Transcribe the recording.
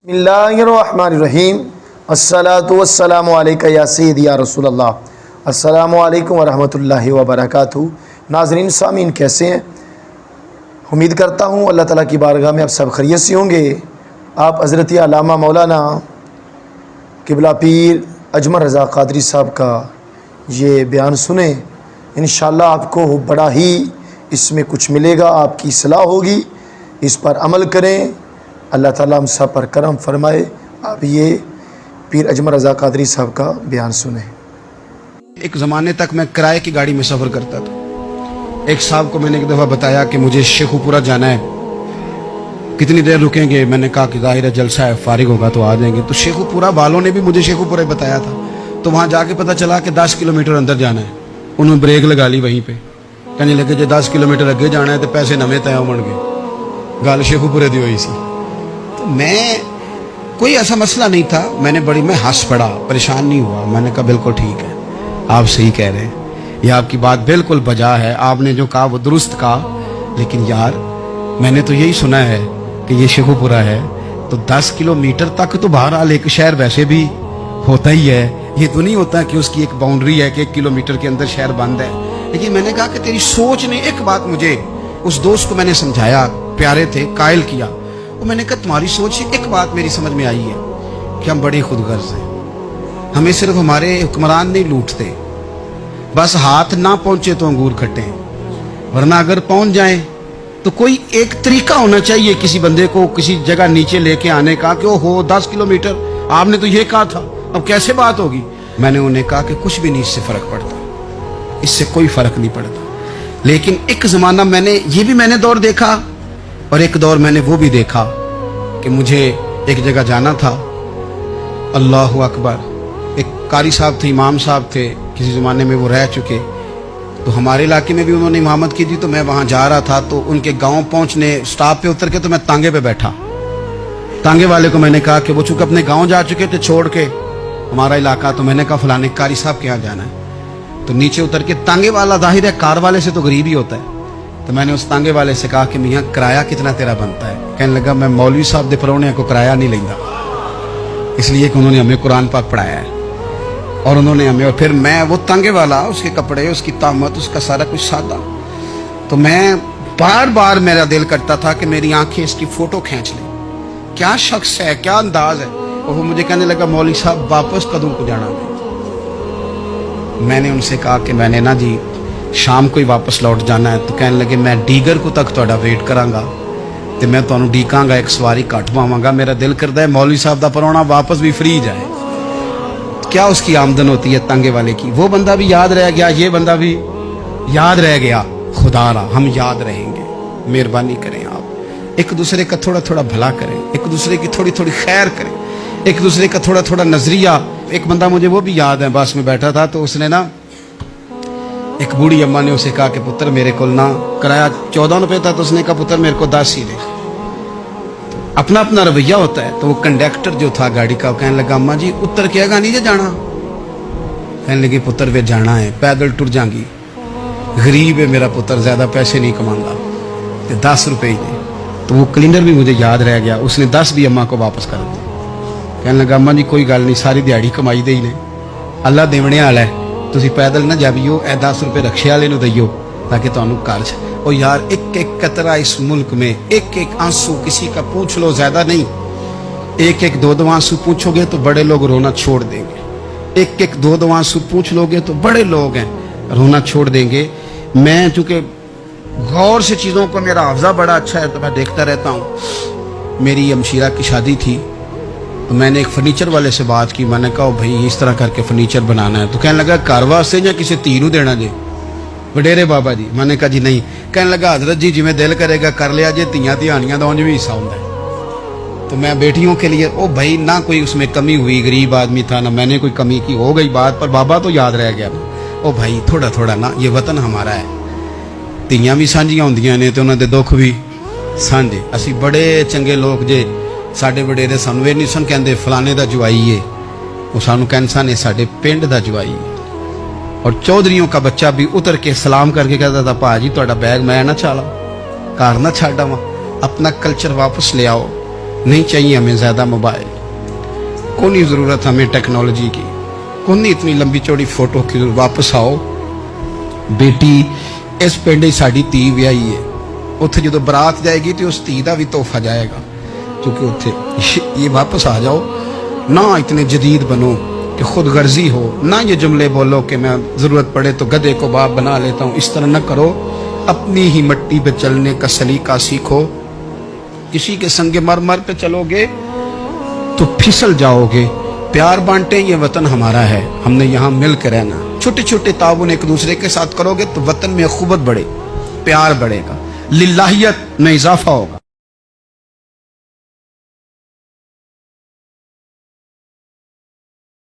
बिस्मिल्लाहिर्रहमानिर्रहीम अस्सलातु वस्सलामु अलैका या सय्यदी या रसूल अल्लाह। अस्सलामु अलैकुम वरहमतुल्लाहि वबरकातुहू। नाज़रीन सामीन, कैसे हैं? उम्मीद करता हूँ अल्लाह ताला की बारगाह में आप सब खैरियत से होंगे। आप हज़रत अल्लामा मौलाना क़िबला पीर अजमल रज़ा क़ादरी साहब का ये बयान सुने, इंशाअल्लाह आपको बड़ा ही इसमें कुछ मिलेगा, आपकी इस्लाह होगी। इस पर अमल करें, अल्लाह ताला हम सब पर करम फरमाए। आप ये पीर अजमल रज़ा क़ादरी साहब का बयान सुने। एक ज़माने तक मैं किराए की गाड़ी में सफ़र करता था। एक साहब को मैंने एक दफ़ा बताया कि मुझे शेखुपुरा जाना है, कितनी देर रुकेंगे? मैंने कहा कि ज़ाहिर है जलसा है, फारिग होगा तो आ जाएंगे। तो शेखुपुरा वालों ने भी मुझे शेखुपुरा बताया था। तो वहाँ जाके पता चला कि 10 किलोमीटर अंदर जाना है। उन्होंने ब्रेक लगा ली वहीं पे, कहने लगे जो 10 किलोमीटर अगे जाना है तो पैसे नवे तय होण गए। गल शेखुपुरे दी हुई सी। तो मैं कोई ऐसा मसला नहीं था, मैं हंस पड़ा, परेशान नहीं हुआ। मैंने कहा बिल्कुल ठीक है, आप सही कह रहे हैं, ये आपकी बात बिल्कुल बजा है, आपने जो कहा वो दुरुस्त कहा। लेकिन यार मैंने तो यही सुना है कि ये शेखुपुरा है, तो 10 किलोमीटर तक तो बहरहाल एक शहर वैसे भी होता ही है। ये तो नहीं होता कि उसकी एक बाउंड्री है कि 1 किलोमीटर के अंदर शहर बंद है। लेकिन मैंने कहा कि तेरी सोच ने एक बात, मुझे उस दोस्त को मैंने समझाया, प्यारे थे, कायल किया। और मैंने कहा तुम्हारी सोच से एक बात मेरी समझ में आई है कि हम बड़े खुदगर्ज हैं। हमें सिर्फ हमारे हुक्मरान नहीं लूटते, बस हाथ ना पहुंचे तो अंगूर खट्टे हैं, वरना अगर पहुंच जाए तो कोई एक तरीका होना चाहिए किसी बंदे को किसी जगह नीचे लेके आने का कि हो 10 किलोमीटर आपने तो ये कहा था, अब कैसे बात होगी? मैंने उन्हें कहा कि कुछ भी नहीं इससे फर्क पड़ता, इससे कोई फर्क नहीं पड़ता। लेकिन एक जमाना मैंने दौर देखा, और एक दौर मैंने वो भी देखा कि मुझे एक जगह जाना था। अल्लाहु अकबर। एक कारी साहब थे, इमाम साहब थे, किसी ज़माने में वो रह चुके, तो हमारे इलाके में भी उन्होंने इमामत की थी। तो मैं वहाँ जा रहा था, तो उनके गांव पहुँचने स्टॉप पे उतर के तो मैं तांगे पे बैठा। तांगे वाले को मैंने कहा कि वो चूँकि अपने गाँव जा चुके थे छोड़ के हमारा इलाका, तो मैंने कहा फलाने कारी साहब के यहाँ जाना है। तो नीचे उतर के तांगे वाला, जाहिर है कार वाले से तो गरीब ही होता है, तो मैंने उस तांगे वाले से कहा कि मियाँ किराया कितना तेरा बनता है? कहने लगा मैं मौलवी साहब दे परौने को किराया नहीं लेंदा, इसलिए कि उन्होंने हमें कुरान पाक पढ़ाया है और उन्होंने हमें। और फिर मैं वो तांगे वाला, उसके कपड़े, उसकी तामत, उसका सारा कुछ सादा, तो मैं बार बार मेरा दिल करता था कि मेरी आंखें इसकी फोटो खींच लें। क्या शख्स है, क्या अंदाज है। और वो मुझे कहने लगा मौलवी साहब वापस कदों को जाना है? मैंने उनसे कहा कि मैंने ना जी शाम को ही वापस लौट जाना है। तो कहने लगे मैं डीगर को तक तुहाडा वेट करांगा ते मैं तुहानू डीकांगा, एक सवारी घट पावांगा। मेरा दिल करता है मौलवी साहब दा परौना वापस भी फ्री जाए। क्या उसकी आमदन होती है तांगे वाले की? वो बंदा भी याद रह गया, ये बंदा भी याद रह गया। खुदा रा हम याद रहेंगे। मेहरबानी करें, आप एक दूसरे का थोड़ा थोड़ा भला करें, एक दूसरे की थोड़ी थोड़ी खैर करें, एक दूसरे का थोड़ा थोड़ा नजरिया। एक बंदा मुझे वो भी याद है, बस में बैठा था, तो उसने ना, एक बूढ़ी अम्मा ने उसे कहा कि पुत्र मेरे को ना किराया 14 रुपए था, तो उसने कहा पुत्र मेरे को 10 ही दे। अपना अपना रवैया होता है। तो वो कंडक्टर जो था गाड़ी का, कहने लगा अम्मा जी उतर के आगा नहीं जाना? कहने लगी पुत्र वे जाना है, पैदल टुर जाएंगी, गरीब है मेरा पुत्र, ज्यादा पैसे नहीं कमांगा, 10 रुपए ही दे। तो वो क्लीनर भी मुझे याद रह गया, उसने 10 भी अम्मा को वापस कर दिया। कहने लगा अम्मा जी कोई गल नहीं, सारी दिहाड़ी कमाई दे ही ने, अल्लाह देवने वाला है, तुसी पैदल ना जाइयो, 10 रुपए रक्शे वाले नु दइयो ताकि तुहानू घर च। और यार एक एक कतरा इस मुल्क में, एक एक आंसू किसी का पूछ लो, ज्यादा नहीं, एक एक दो आंसू पूछोगे तो बड़े लोग रोना छोड़ देंगे। एक एक दो आंसू पूछ लोगे तो बड़े लोग हैं रोना छोड़ देंगे। मैं चूंकि गौर से चीजों को, मेरा हाफजा बड़ा अच्छा है तो मैं देखता रहता हूँ। मेरी अमशीरा की शादी थी, तो मैंने एक फर्नीचर वाले से बात की। मैंने कहा भाई इस तरह करके फर्नीचर बनाना है। तो कहने लगा घर वास्ते या किसी धी नूं देना जी? वडेरे बाबा जी। मैंने कहा जी नहीं। कहने लगा हजरत जी जिवें दिल करेगा कर लिया जे, धीयां धियानियां दा उंज भी हिस्सा होंदा है। तो मैं बेटियों के लिए, ओ भाई ना कोई उसमें कमी हुई, गरीब आदमी था ना मैंने कोई कमी की, हो गई बात, पर बाबा तो याद रह गया। ओ भाई थोड़ा थोड़ा ना, ये वतन हमारा है, धीयां भी सांझियां होंदियां ने ते उन्हां दे दुख भी सांझे। असीं बड़े चंगे लोग जे, साडे वडेरे सानू ये नहीं सन कहंदे फलाने दा जवाई है, वो सानू कहंदे सन साडे पिंड दा जवाई है। और चौधरियों का बच्चा भी उतर के सलाम करके कहता था भाजी तुहाडा बैग मैं ना चाला, घर ना छाड़ आवां, अपना कल्चर वापस ले आओ। नहीं चाहिए हमें ज़्यादा मोबाइल, कोई ज़रूरत हमें टेक्नोलॉजी की, कोई इतनी लंबी चौड़ी फोटो की। वापस आओ बेटी, इस पिंड साड़ी धी विआही है, उत्थे जो बरात जाएगी तो उस धी का भी तोहफा जाएगा, क्योंकि उत्थे ये वापस आ जाओ। ना इतने जदीद बनो कि खुद गर्जी हो, ना ये जुमले बोलो कि मैं ज़रूरत पड़े तो गधे को बाप बना लेता हूँ, इस तरह न करो। अपनी ही मट्टी पे चलने का सलीका सीखो। किसी के संगे मर मर पे चलोगे तो फिसल जाओगे। प्यार बांटे, ये वतन हमारा है, हमने यहाँ मिल कर रहना। छोटे छोटे ताउन एक दूसरे के साथ करोगे तो वतन में अखुवत बढ़े, प्यार बढ़ेगा, लिल्लाहियत में इजाफा होगा।